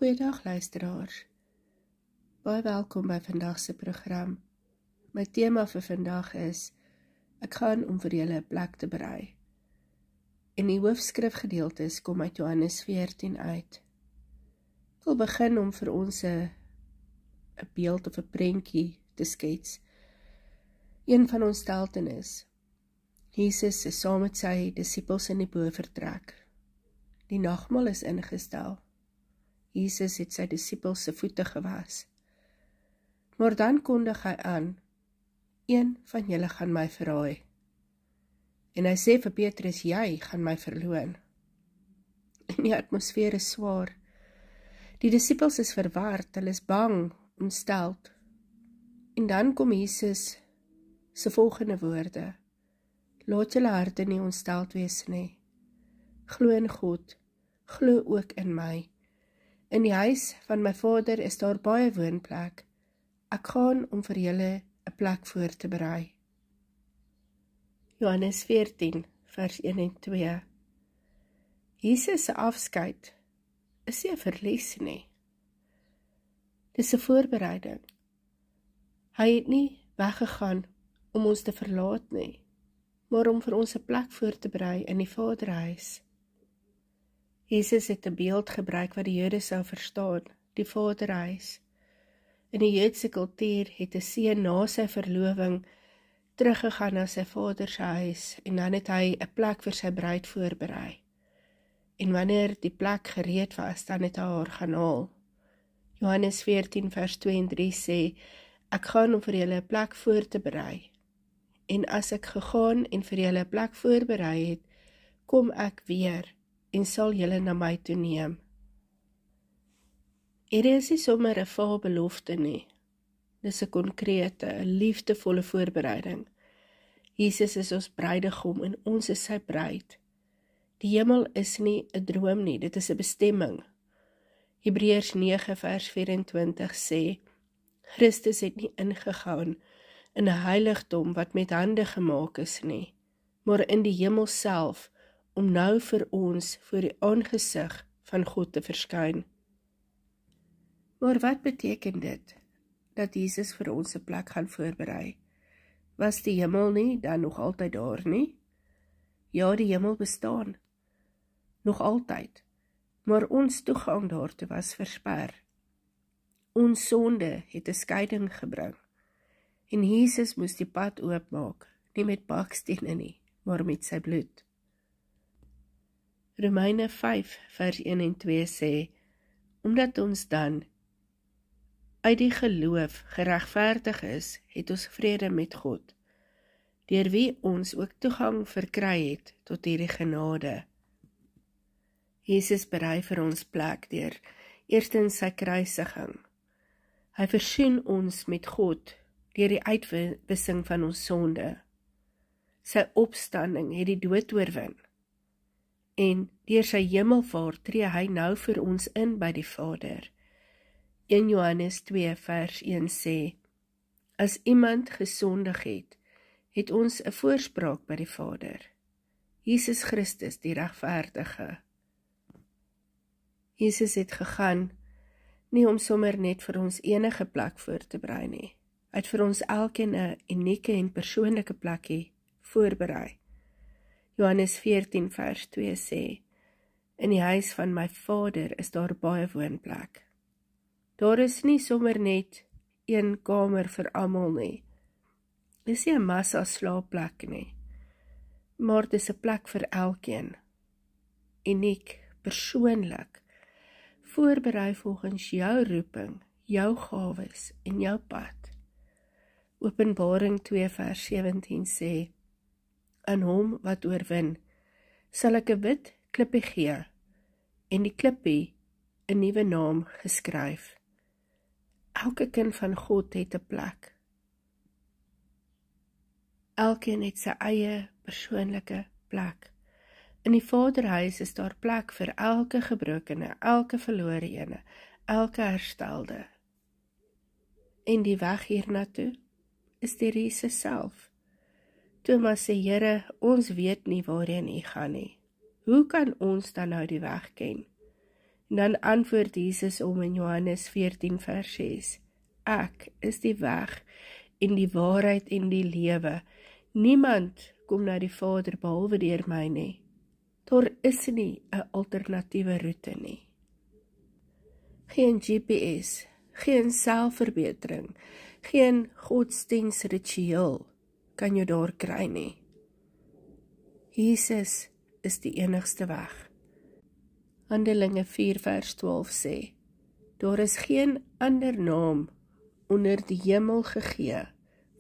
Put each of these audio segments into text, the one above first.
Goeiedag luisteraars, baie welkom by vandag se program. My tema vir vandag is, ek gaan om vir julle 'n plek te berei. En die hoofskrifgedeeltes kom uit Johannes 14 uit. Ek wil begin om vir ons 'n beeld of 'n prentjie te skets. Een van ons steltenis. Jesus is saam met sy disippels in die bofortrek. Die nagmaal is ingestel. Jesus het sy disippels se voete gewas. Maar dan kondig hy aan, een van julle gaan my verraai. En hy sê vir Petrus, jy gaan my verloon. En die atmosfeer is swaar. Die disippels is verward, hulle is bang, ontsteld. En dan kom Jesus se volgende woorde. Laat julle harte nie ontsteld wees nie. Glo in God, glo ook in my. In die huis van my Vader is daar baie woonplek. Ek gaan om vir julle 'n plek voor te berei. Johannes 14, vers 1 en 2. Jesus se afskeid is nie 'n verlies nie. Dis 'n voorbereiding. Hy het nie weggegaan om ons te verlaat nie, maar om vir ons 'n plek voor te berei in die Vaderhuis. Jesus het 'n beeld gebruik wat die Jode sou verstaan, die Vaderhuis. In die Joodse kultuur het 'n seun na sy verloving teruggegaan na sy vader se huis en dan het hy 'n plek vir sy bruid voorberei. En wanneer die plek gereed was, dan het hy haar gaan haal. Johannes 14 vers 2 en 3 sê, ek gaan om vir julle 'n plek voor te berei. En as ek gegaan en vir julle 'n plek voorberei het, kom ek weer en sal julle na my toe neem. Hierdie is nie sommer 'n vaal belofte nie. Dis 'n konkrete, 'n liefdevolle voorbereiding. Jesus is ons bruidegom en ons is sy bruid. Die hemel is nie 'n droom nie, dit is 'n bestemming. Hebreërs 9 vers 24 sê, Christus het nie ingegaan in 'n heiligdom wat met hande gemaak is nie, maar in die hemel self, om nou vir ons voor die aangesig van God te verskyn. Maar wat beteken dit, dat Jesus vir ons 'n plek gaan voorberei? Was die hemel nie dan nog altyd daar nie? Ja, die hemel bestaan, nog altyd, maar ons toegang daartoe was versper. Ons sonde het 'n skeiding gebring, en Jesus moes die pad oopmaak, nie met bakstene nie, maar met sy bloed. Romeine 5 vers 1 en 2 sê, omdat ons dan uit die geloof geregverdig is, het ons vrede met God, deur wie ons ook toegang verkry het tot hierdie genade. Jesus berei vir ons plek deur eerstens sy kruisiging. Hy versoen ons met God deur die uitwissing van ons sonde. Sy opstanding het die dood oorwin. En deur sy hemelvaart tree hy nou vir ons in by die Vader. 1 Johannes 2 vers 1 sê, as iemand gesondig het, het ons 'n voorspraak by die Vader. Jesus Christus, die regverdige. Jesus het gegaan, nie om sommer net vir ons enige plek voor te berei nie. Hy het vir ons elkeen 'n unieke en persoonlike plekkie voorberei. Johannes 14 vers 2 sê, in die huis van my Vader is daar baie woonplek. Daar is nie sommer net een kamer vir almal nie. Dis nie 'n massa slaapplek nie, maar dis 'n plek vir elkeen. Uniek, persoonlik, voorberei volgens jou roeping, jou gawes en jou pad. Openbaring 2 vers 17 sê, aan hom wat oorwin, sal ek 'n wit klippie gee, en die klippie 'n nuwe naam geskryf. Elke kind van God het 'n plek. Elkeen het sy eie persoonlike plek. In die Vaderhuis is daar plek vir elke gebrokene, elke verlore ene, elke herstelde. En die weg hiernatoe is deur Jesus self. Thomas sê, Here, ons weet nie waarheen U gaan nie. Hoe kan ons dan nou die weg ken? Dan antwoord Jesus om in Johannes 14 vers 6. Ek is die weg en die waarheid en die lewe. Niemand kom na die Vader behalwe deur my nie. Daar is nie 'n alternatiewe roete nie. Geen GPS, geen selfverbetering, geen godsdiensritueel kan jou daar kry nie. Jesus is die enigste weg. Handelinge 4 vers 12 sê, daar is geen ander naam onder die hemel gegee,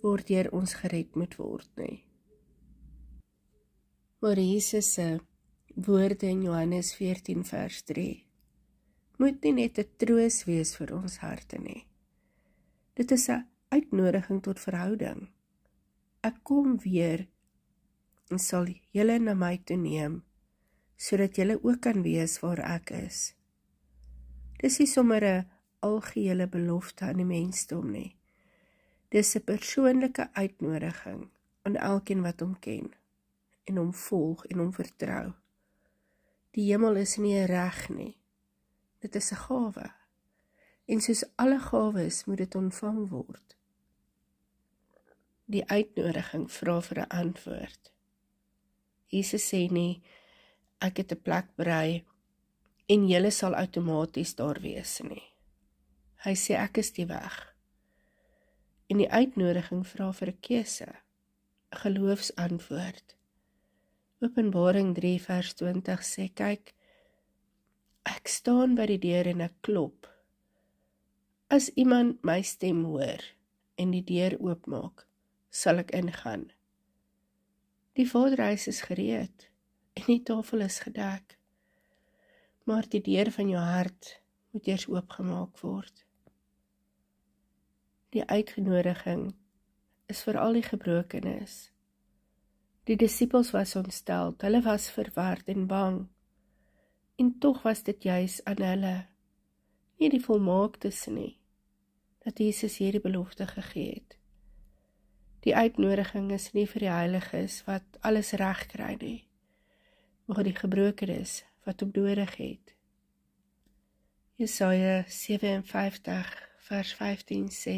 waardeur ons gered moet word nie. Maar Jesus se woorde in Johannes 14 vers 3, moet nie net 'n troos wees vir ons harte nie. Dit is 'n uitnodiging tot verhouding. Ek kom weer en sal julle na my toe neem, sodat julle ook kan wees waar ek is. Dis nie sommer 'n algehele belofte aan die mensdom nie. Dis 'n persoonlike uitnodiging aan elkeen wat hom ken, en hom volg en hom vertrou. Die hemel is nie 'n reg nie. Dit is 'n gawe. En soos alle gawes moet dit ontvang word. Die uitnodiging vra vir 'n antwoord. Jesus sê nie, ek het 'n plek berei en julle sal outomaties daar wees nie. Hy sê ek is die weg. En die uitnodiging vra vir 'n keuse, 'n geloofsantwoord. Openbaring 3 vers 20 sê, kyk, ek staan by die deur en ek klop. As iemand my stem hoor en die deur oopmaak, sal ek ingaan. Die Vaderhuis is gereed en die tafel is gedek, maar die deur van jou hart moet eers oopgemaak word. Die uitgenodiging is vir al die gebrokenes. Die disippels was ontsteld, hulle was verward en bang, en tog was dit juis aan hulle, nie die volmaaktes nie, dat Jesus hierdie belofte gegee het. Die uitnodiging is nie vir die heiliges wat alles reg kry nie, maar die gebrokenes wat hom nodig het. Jesaja 57 vers 15 sê,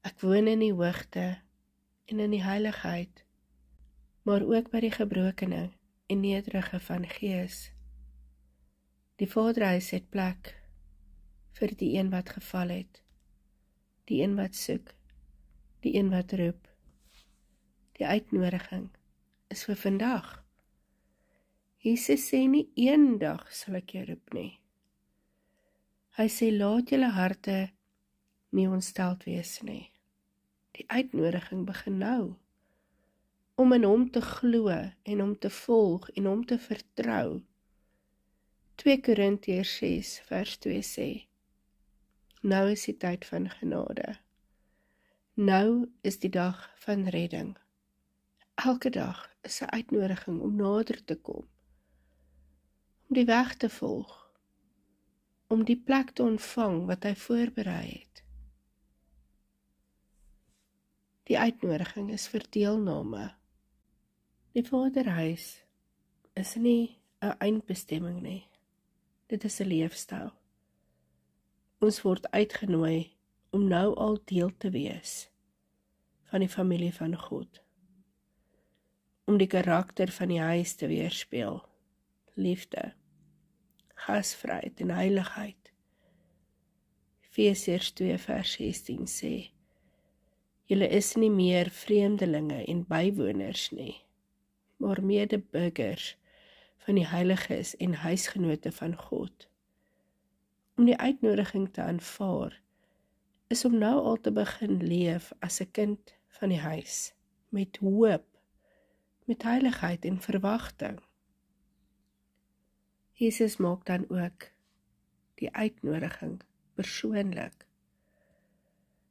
ek woon in die hoogte en in die heiligheid, maar ook by die gebrokene en nederige van gees. Die Vaderhuis het plek vir die een wat geval het, die een wat soek, die een wat roep. Die uitnodiging is vir vandag. Jesus sê nie eendag sal ek jou roep nie. Hy sê laat julle harte nie ontsteld wees nie. Die uitnodiging begin nou, om in hom te glo en hom te volg en hom te vertrou. 2 Korintiërs 6 vers 2 sê, nou is die tyd van genade. Nou is die dag van redding. Elke dag is 'n uitnodiging om nader te kom, om die weg te volg, om die plek te ontvang wat hy voorberei het. Die uitnodiging is vir deelname. Die Vaderhuis is nie 'n eindbestemming nie. Dit is 'n leefstyl. Ons word uitgenooi om nou al deel te wees van die familie van God. Om die karakter van die huis te weerspieël. Liefde, gasvryheid en heiligheid. Efesiërs 2 vers 16 sê, julle is nie meer vreemdelinge en bywoners nie, maar medeburgers van die heiliges en huisgenote van God. Om die uitnodiging te aanvaar, is om nou al te begin leef as 'n kind van die huis, met hoop, met heiligheid en verwagting. Jesus maak dan ook die uitnodiging persoonlik.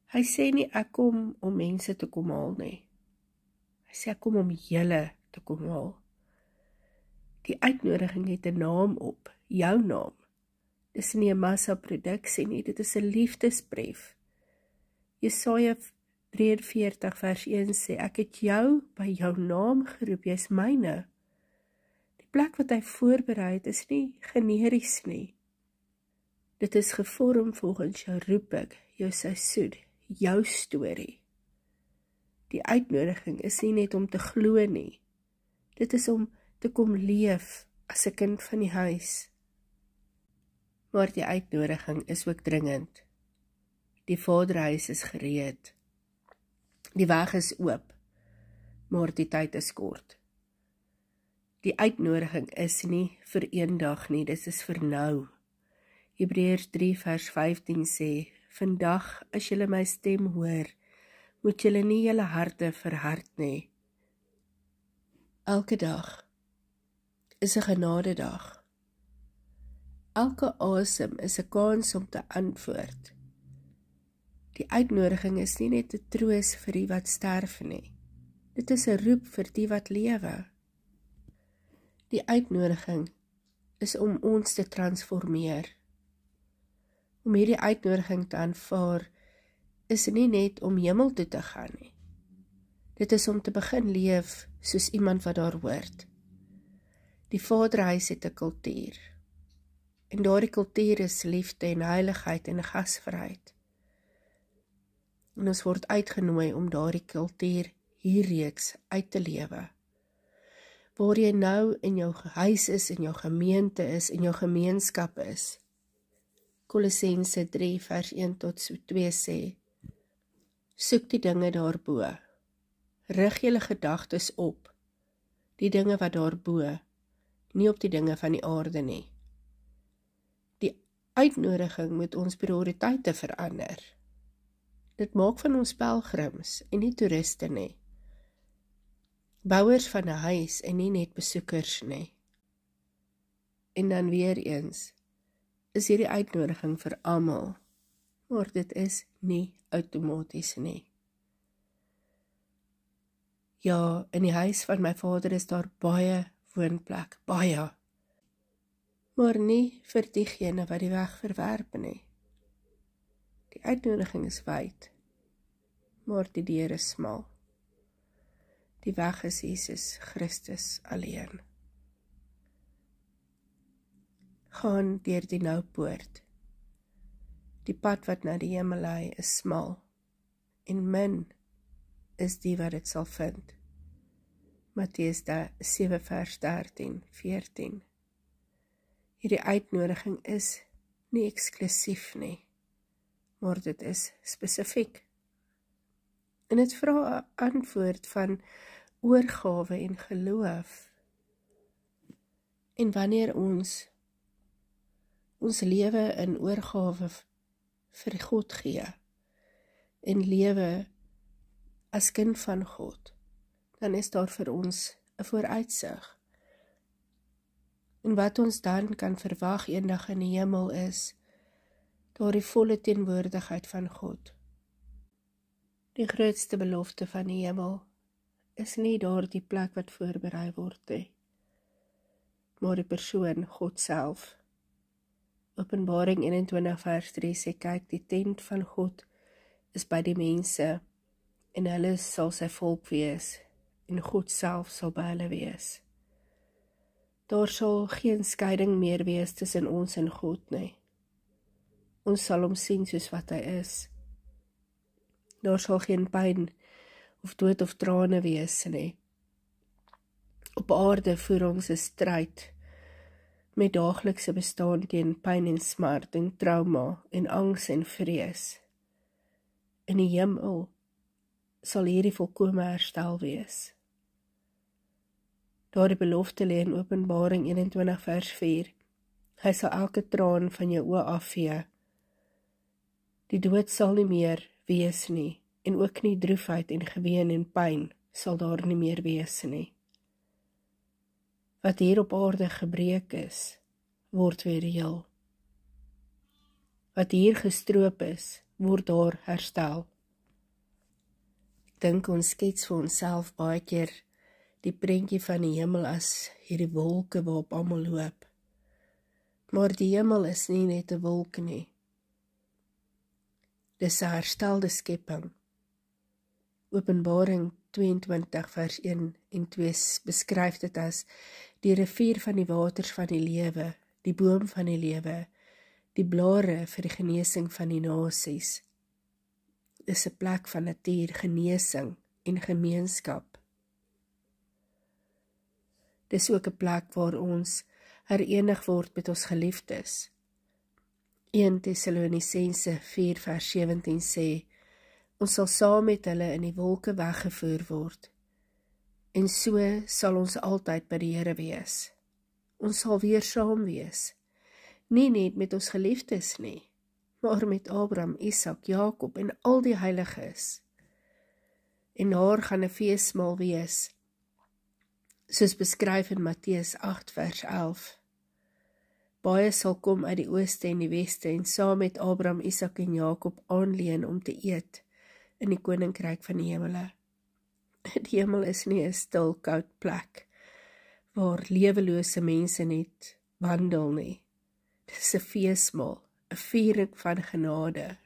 Hy sê nie ek kom om mense te kom haal nie. Hy sê ek kom om julle te kom haal. Die uitnodiging het 'n naam op, jou naam. Dis nie 'n massaproduksie nie, dit is 'n liefdesbrief. Jesaja 43 vers 1 sê, ek het jou by jou naam geroep, jy is myne. Die plek wat hy voorberei het is nie generies nie. Dit is gevorm volgens jou roeping, jou seisoen, jou storie. Die uitnodiging is nie net om te glo nie. Dit is om te kom leef as 'n kind van die huis. Maar die uitnodiging is ook dringend. Die Vaderhuis is gereed. Die weg is oop, maar die tyd is kort. Die uitnodiging is nie vir eendag nie, dit is vir nou. Hebreërs 3 vers 15 sê, vandag as julle my stem hoor, moet julle nie julle harte verhard nie. Elke dag is 'n genadedag. Elke asem is 'n kans om te antwoord. Die uitnodiging is nie net 'n troos vir die wat sterf nie. Dit is 'n roep vir die wat lewe. Die uitnodiging is om ons te transformeer. Om hierdie uitnodiging te aanvaar, is nie net om hemel toe te gaan nie. Dit is om te begin leef soos iemand wat daar hoort. Die Vaderhuis het 'n kultuur. En daardie kultuur is liefde en heiligheid en gasvryheid. En ons word uitgenooi om daardie kultuur hier reeds uit te lewe. Waar jy nou in jou huis is, in jou gemeente is, in jou gemeenskap is. Kolossense 3 vers 1 tot 2 sê, soek die dinge daarbo, rig julle gedagtes op, die dinge wat daarbo, nie op die dinge van die aarde nie. Die uitnodiging moet ons prioriteite verander. Dit maak van ons pelgrims en nie toeriste nie. Bouers van 'n huis en nie net besoekers nie. En dan weer eens, is hierdie uitnodiging vir almal, maar dit is nie outomaties nie. Ja, in die huis van my Vader is daar baie woonplek, baie. Maar nie vir diegene wat die weg verwerp nie. Die uitnodiging is wyd, maar die deur is smal. Die weg is Jesus Christus alleen. Gaan deur die noupoort. Die pad wat na die hemel lei is smal, en min is die wat dit sal vind. Matteus 7 vers 13-14. Hierdie uitnodiging is nie eksklusief nie, maar dit is spesifiek. En dit vra 'n antwoord van oorgawe en geloof. En wanneer ons lewe in oorgawe vir God gee, en lewe as kind van God, dan is daar vir ons 'n vooruitsig. En wat ons dan kan verwag eendag in die hemel is, daardie volle teenwoordigheid van God. Die grootste belofte van die hemel is nie daardie plek wat voorberei word nie, maar die persoon God self. Openbaring 21 vers 3 sê, kyk, die tent van God is by die mense, en hulle sal sy volk wees, en God self sal by hulle wees. Daar sal geen skeiding meer wees tussen ons en God nie. Ons sal hom sien soos wat hy is. Daar sal geen pyn of dood of trane wees nie. Op aarde voer ons 'n stryd met daaglikse bestaan teen pyn en smart en trauma en angs en vrees. In die hemel sal hierdie volkome herstel wees. Daardie belofte lê in Openbaring 21 vers 4. Hy sal elke traan van jou oë afvee. Die dood sal nie meer wees nie, en ook nie droefheid en geween en pyn sal daar nie meer wees nie. Wat hier op aarde gebreek is, word weer heel. Wat hier gestroop is, word daar herstel. Ek dink ons skets vir onsself baie keer die prentjie van die hemel as hierdie wolke waarop almal loop. Maar die hemel is nie net 'n wolk nie. Dis 'n herstelde skepping. Openbaring 22 vers 1 en 2 beskryf dit as die rivier van die waters van die lewe, die boom van die lewe, die blare vir die genesing van die nasies. Dis 'n plek van natuur, genesing en gemeenskap. Dis ook 'n plek waar ons herenig word met ons geliefdes. 1 Tessalonisense 4 vers 17 sê, ons sal saam met hulle in die wolke weggevoer word, en so sal ons altyd by die Here wees. Ons sal weer saam wees, nie net met ons geliefdes nie, maar met Abraham, Isak, Jakob en al die heiliges. En daar gaan 'n feesmaal wees, soos beskryf in Matteus 8 vers 11. Baie sal kom uit die ooste en die weste en saam met Abraham, Isak en Jakob aanleen om te eet in die koninkryk van die hemele. Die hemel is nie 'n stil, koud plek waar lewelose mense net wandel nie. Dit is 'n feesmaal, 'n viering van genade.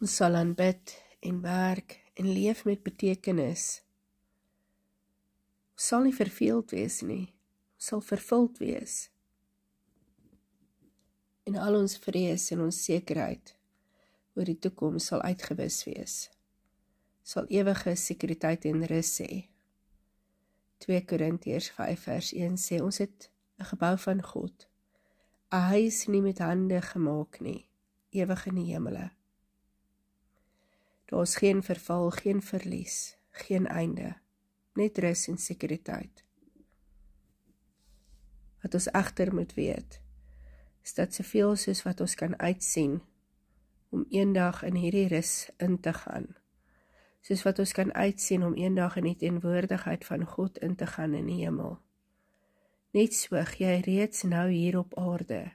Ons sal aanbid en werk en leef met betekenis. Ons sal nie verveeld wees nie, ons sal vervuld wees. En al ons vrees en ons sekerheid oor die toekoms sal uitgewis wees. Sal ewige sekuriteit en rus hê. 2 Korintiërs 5 vers 1 sê, ons het 'n gebou van God, 'n huis nie met hande gemaak nie, ewig in die hemele. Daar is geen verval, geen verlies, geen einde, net rus en sekuriteit. Wat ons egter moet weet, is dat soveel soos wat ons kan uitsien, om eendag in hierdie rus in te gaan, soos wat ons kan uitsien om eendag in die teenwoordigheid van God in te gaan in die hemel. Net so jy reeds nou hier op aarde,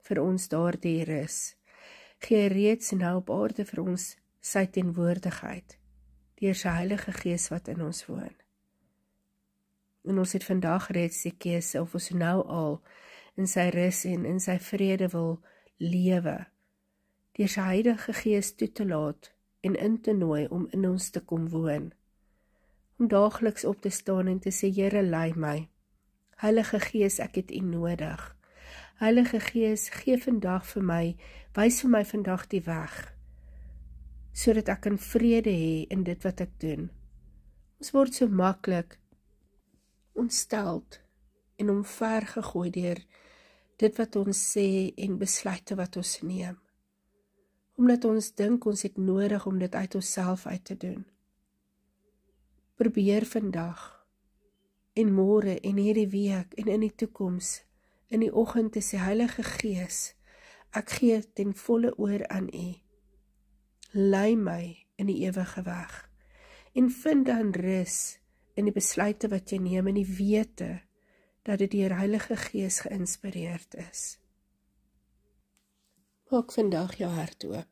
vir ons daardie rus, gee reeds nou op aarde vir ons sy teenwoordigheid, deur sy Heilige Gees wat in ons woon. En ons het vandag reeds die keuse of ons nou al in sy rus en in sy vrede wil lewe, deur sy Heilige Gees toe te laat en in te nooi om in ons te kom woon. Om daagliks op te staan en te sê, Here, lei my. Heilige Gees, ek het U nodig. Heilige Gees, gee vandag vir my, wys vir my vandag die weg, sodat ek kan vrede hê in dit wat ek doen. Ons word so maklik ontsteld en omvergegooi deur dit wat ons sê en besluite wat ons neem. Omdat ons dink ons het nodig om dit uit onsself uit te doen. Probeer vandag en môre en hierdie week en in die toekoms, in die oggend te sê, Heilige Gees, ek gee ten volle oor aan U. Lei my in die ewige weg en vind dan rus in die besluite wat jy neem en die wete dat dit deur Heilige Gees geïnspireerd is. Maak vandag jou hart oop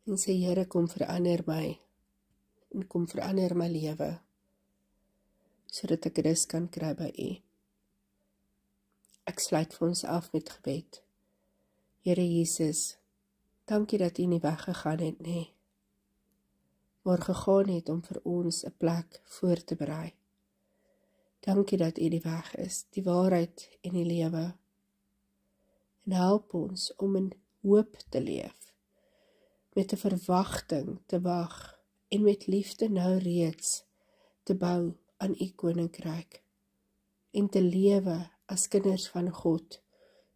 en sê, Here, kom verander my en kom verander my lewe, sodat ek rus kan kry by U. Ek sluit vir ons af met gebed. Here Jesus, dankie dat U nie weggegaan het nie, maar gegaan het om vir ons 'n plek voor te berei. Dankie dat U die weg is, die waarheid en die lewe. En help ons om in hoop te leef, met 'n verwagting te wag en met liefde nou reeds te bou aan U koninkryk en te lewe as kinders van God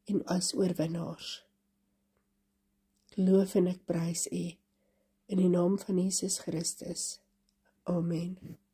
en as oorwinnaars. Ek loof en ek prys U in die naam van Jesus Christus. Amen.